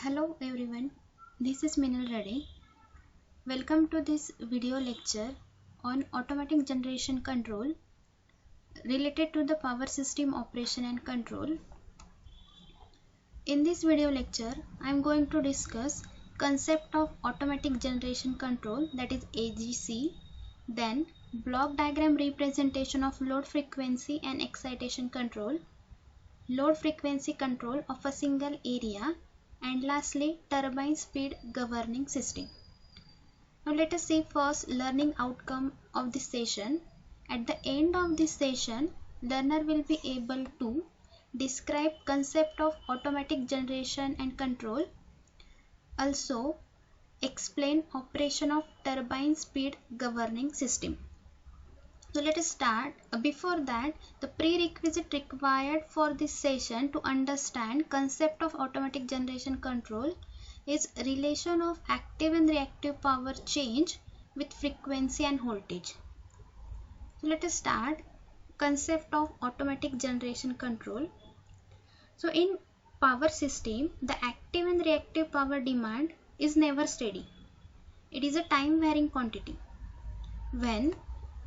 Hello everyone, this is Minal Reddy. Welcome to this video lecture on automatic generation control related to the power system operation and control. In this video lecture, I am going to discuss concept of automatic generation control, that is AGC, then block diagram representation of load frequency and excitation control, load frequency control of a single area, and lastly turbine speed governing system. Now let us see first learning outcome of this session. At the end of this session, learner will be able to describe concept of automatic generation and control, also explain operation of turbine speed governing system. So let us start. Before that, the prerequisite required for this session to understand concept of automatic generation control is relation of active and reactive power change with frequency and voltage. So let us start concept of automatic generation control. So in power system, the active and reactive power demand is never steady. It is a time varying quantity. When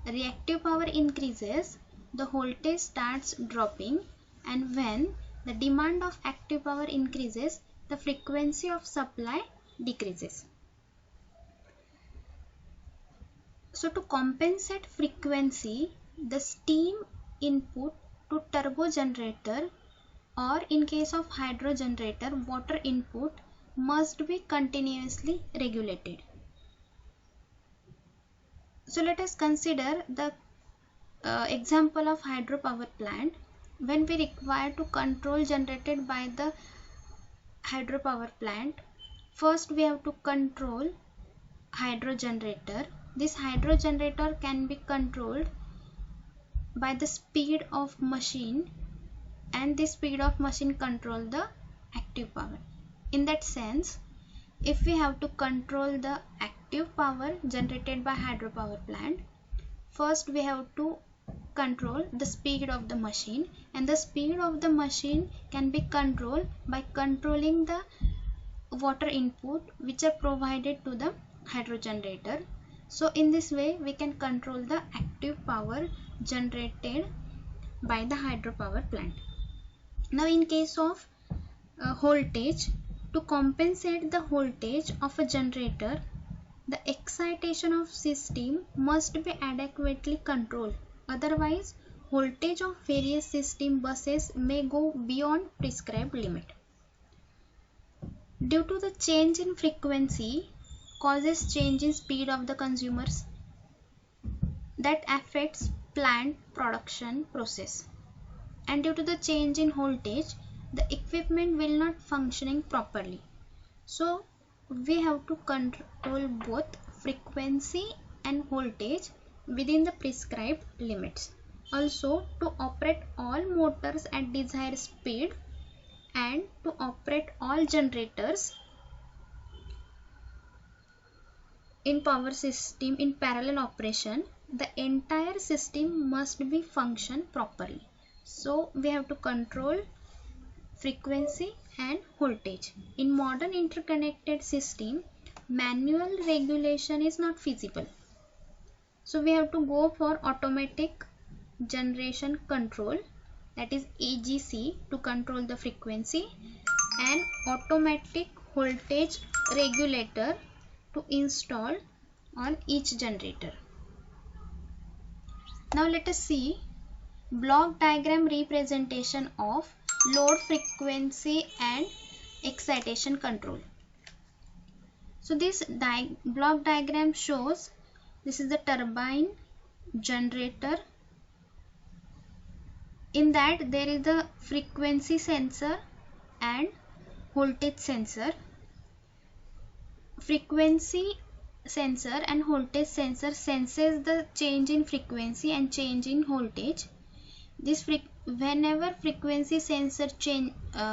reactive power increases, the voltage starts dropping, and when the demand of active power increases, the frequency of supply decreases. So to compensate frequency, the steam input to turbo generator, or in case of hydro generator, water input must be continuously regulated. So let us consider the example of hydropower plant. When we require to control generated by the hydropower plant, first we have to control hydro generator. This hydro generator can be controlled by the speed of machine, and this speed of machine control the active power. In that sense, if we have to control the active power generated by hydropower plant, first we have to control the speed of the machine, and the speed of the machine can be controlled by controlling the water input which are provided to the hydro generator. So in this way we can control the active power generated by the hydropower plant. Now in case of voltage, to compensate the voltage of a generator, the excitation of system must be adequately controlled. Otherwise, voltage of various system buses may go beyond prescribed limit. Due to the change in frequency causes change in speed of the consumers, that affects plant production process. And due to the change in voltage, the equipment will not functioning properly. So we have to control both frequency and voltage within the prescribed limits. Also, to operate all motors at desired speed and to operate all generators in power system in parallel operation, the entire system must be function properly. So we have to control frequency and voltage. In modern interconnected system, manual regulation is not feasible. So we have to go for automatic generation control, that is AGC, to control the frequency, and automatic voltage regulator to install on each generator. Now let us see block diagram representation of load frequency and excitation control. So this block diagram shows this is the turbine generator. In that there is the frequency sensor and voltage sensor. Frequency sensor and voltage sensor senses the change in frequency and change in voltage. Whenever frequency sensor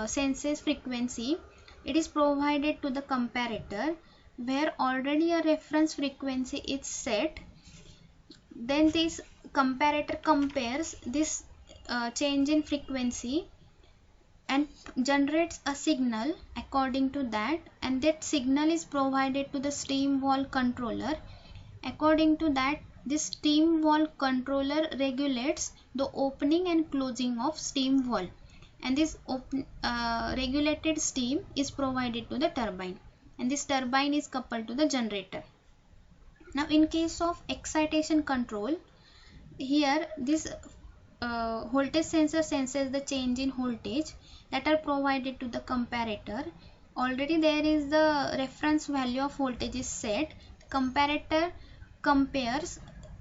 senses frequency, it is provided to the comparator where already a reference frequency is set. Then this comparator compares this change in frequency and generates a signal according to that, and that signal is provided to the steam valve controller. According to that, this steam valve controller regulates the opening and closing of steam valve, and this regulated steam is provided to the turbine, and this turbine is coupled to the generator. Now in case of excitation control, here this voltage sensor senses the change in voltage that are provided to the comparator. Already there is the reference value of voltage is set. Comparator compares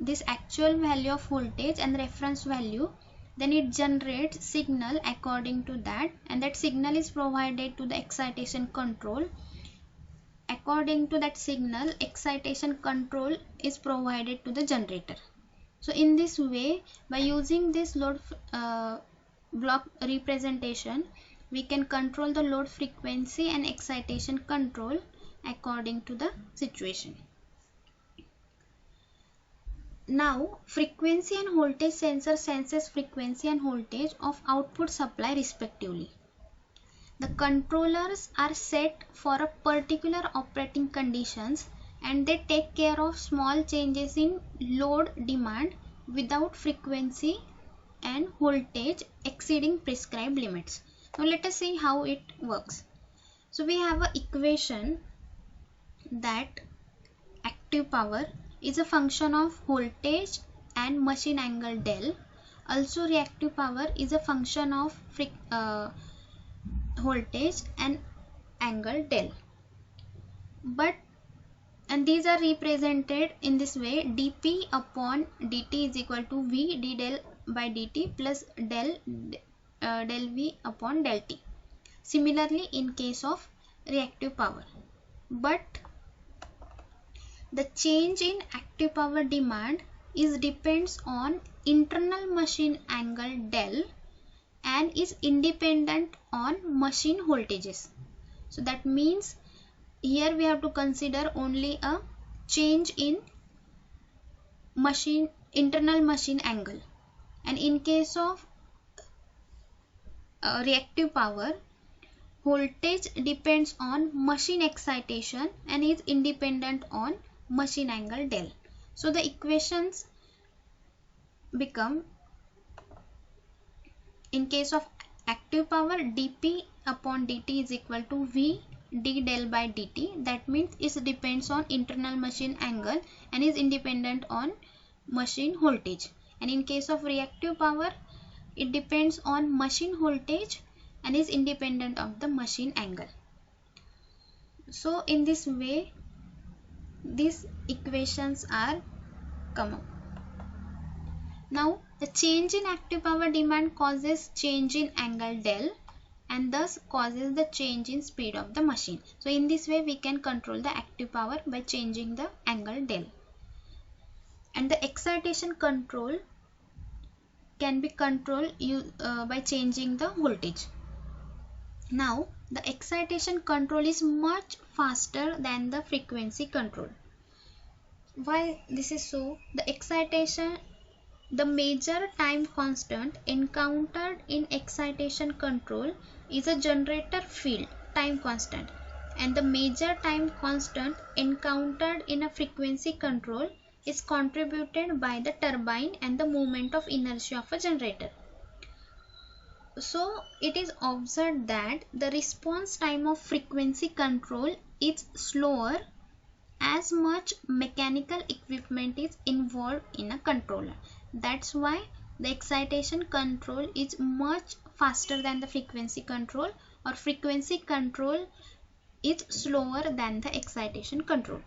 this actual value of voltage and reference value, then it generates signal according to that, and that signal is provided to the excitation control. According to that signal, excitation control is provided to the generator. So in this way, by using this load block representation, we can control the load frequency and excitation control according to the situation. Now frequency and voltage sensor senses frequency and voltage of output supply respectively. The controllers are set for a particular operating conditions, and they take care of small changes in load demand without frequency and voltage exceeding prescribed limits. Now let us see how it works. So we have an equation that active power is a function of voltage and machine angle del. Also reactive power is a function of voltage and angle del. And these are represented in this way: dp upon dt is equal to v d del by dt plus del v upon del t. Similarly in case of reactive power, but the change in active power demand depends on internal machine angle del and is independent on machine voltages. So that means here we have to consider only a change in internal machine angle, and in case of reactive power, voltage depends on machine excitation and is independent on machine angle del. So the equations become, in case of active power, dp upon dt is equal to v d del by dt. That means it depends on internal machine angle and is independent on machine voltage. And in case of reactive power, it depends on machine voltage and is independent of the machine angle. So in this way, these equations are come up. Now the change in active power demand causes change in angle del and thus causes the change in speed of the machine. So in this way we can control the active power by changing the angle del. And the excitation control can be controlled by changing the voltage. Now the excitation control is much faster than the frequency control. Why this is so? The major time constant encountered in excitation control is a generator field time constant, and the major time constant encountered in a frequency control is contributed by the turbine and the movement of inertia of a generator. So it is observed that the response time of frequency control is slower as much mechanical equipment is involved in a controller. That's why the excitation control is much faster than the frequency control, or frequency control is slower than the excitation control.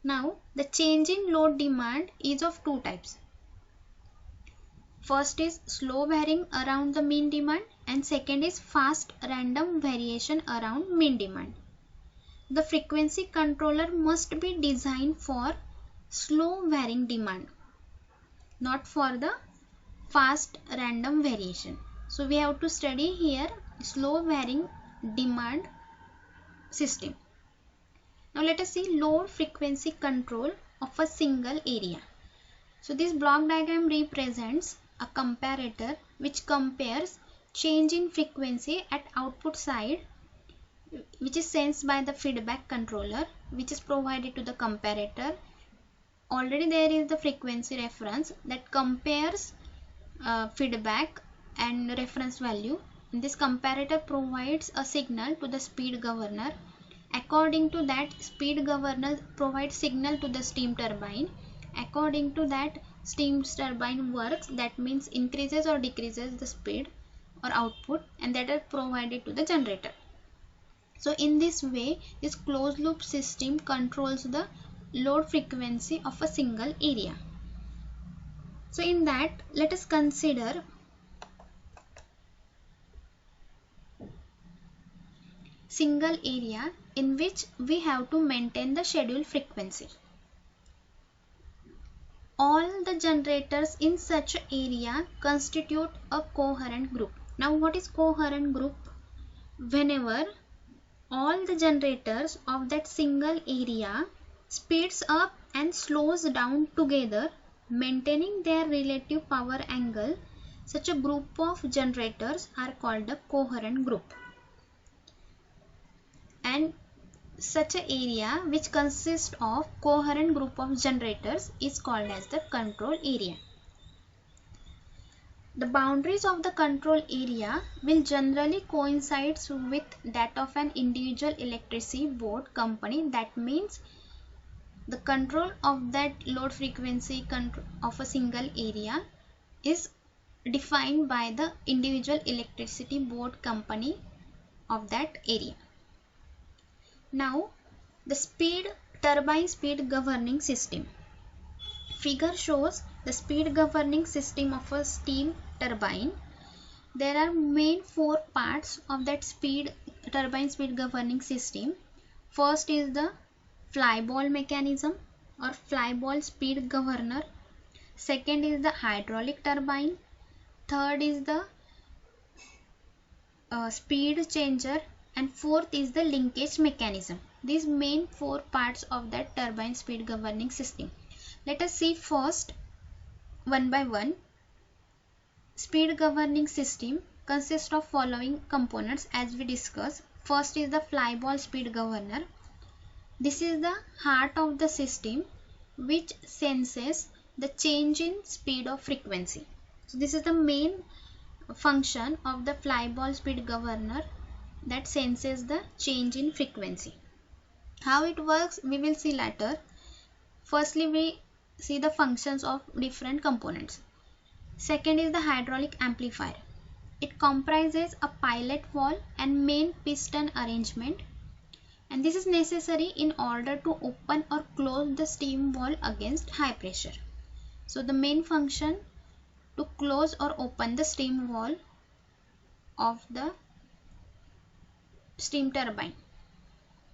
Now the change in load demand is of two types. First is slow varying around the mean demand, and second is fast random variation around mean demand. The frequency controller must be designed for slow varying demand, not for the fast random variation. So we have to study here slow varying demand system. Now let us see load frequency control of a single area. So this block diagram represents a comparator which compares change in frequency at output side, which is sensed by the feedback controller, which is provided to the comparator. Already there is the frequency reference that compares feedback and reference value. This comparator provides a signal to the speed governor. According to that, speed governor provides signal to the steam turbine. According to that, steam turbine works, that means increases or decreases the speed or output, and that are provided to the generator. So in this way, this closed loop system controls the load frequency of a single area. So in that, let us consider single area in which we have to maintain the schedule frequency. All the generators in such area constitute a coherent group. Now what is coherent group? Whenever all the generators of that single area speeds up and slows down together, maintaining their relative power angle, such a group of generators are called a coherent group. And such an area which consists of coherent group of generators is called as the control area. The boundaries of the control area will generally coincide with that of an individual electricity board company. That means the control of that load frequency of a single area is defined by the individual electricity board company of that area. Now, the turbine speed governing system. Figure shows the speed governing system of a steam turbine. There are main four parts of that turbine speed governing system. First is the flyball mechanism or flyball speed governor. Second is the hydraulic turbine. Third is the speed changer, and fourth is the linkage mechanism. These main four parts of that turbine speed governing system. Let us see first one by one. Speed governing system consists of following components as we discussed. First is the flyball speed governor. This is the heart of the system which senses the change in speed of frequency. So this is the main function of the flyball speed governor, that senses the change in frequency. How it works we will see later. Firstly, we see the functions of different components. Second is the hydraulic amplifier. It comprises a pilot valve and main piston arrangement, and this is necessary in order to open or close the steam valve against high pressure. So the main function to close or open the steam valve of the steam turbine.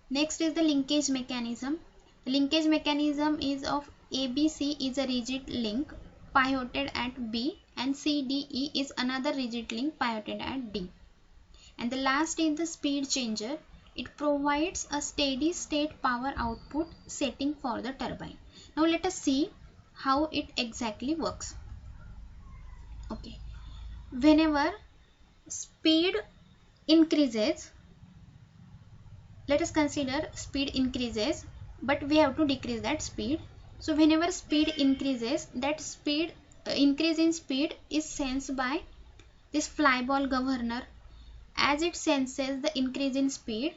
Next is the linkage mechanism. The linkage mechanism is of ABC is a rigid link pivoted at B, and CDE is another rigid link pivoted at D. And the last is the speed changer. It provides a steady state power output setting for the turbine. Now let us see how it exactly works. Okay, whenever speed increases, let us consider speed increases, but we have to decrease that speed. So whenever speed increases, that increase in speed is sensed by this flyball governor. As it senses the increase in speed,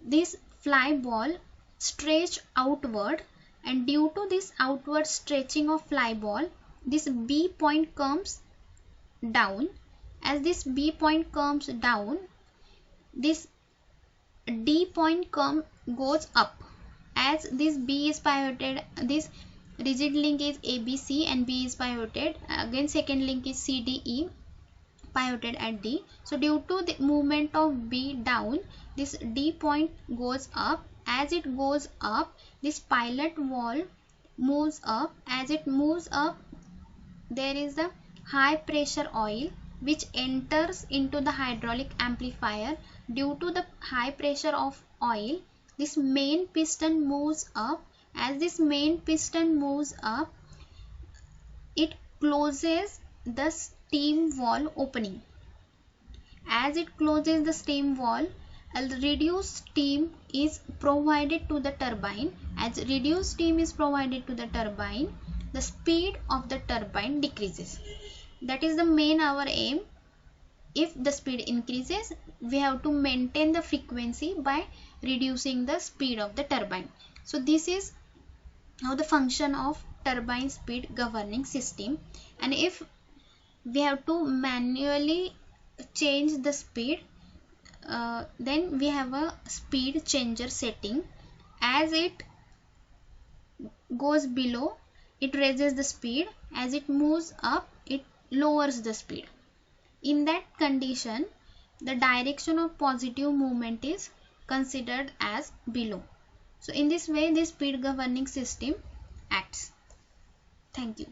this flyball stretch outward, and due to this outward stretching of flyball, this B point comes down. As this B point comes down, this D point goes up. As this B is pivoted, this rigid link is ABC and B is pivoted. Again second link is CDE pivoted at D. So due to the movement of B down, this D point goes up. As it goes up, this pilot valve moves up. As it moves up, there is the high pressure oil which enters into the hydraulic amplifier. Due to the high pressure of oil, this main piston moves up. As this main piston moves up, it closes the steam valve opening. As it closes the steam valve, a reduced steam is provided to the turbine. As reduced steam is provided to the turbine, the speed of the turbine decreases. That is the main our aim. If the speed increases, we have to maintain the frequency by reducing the speed of the turbine. So this is how the function of turbine speed governing system. And if we have to manually change the speed, then we have a speed changer setting. As it goes below, it raises the speed. As it moves up, it lowers the speed. In that condition, the direction of positive movement is considered as below. So in this way, this speed governing system acts. Thank you.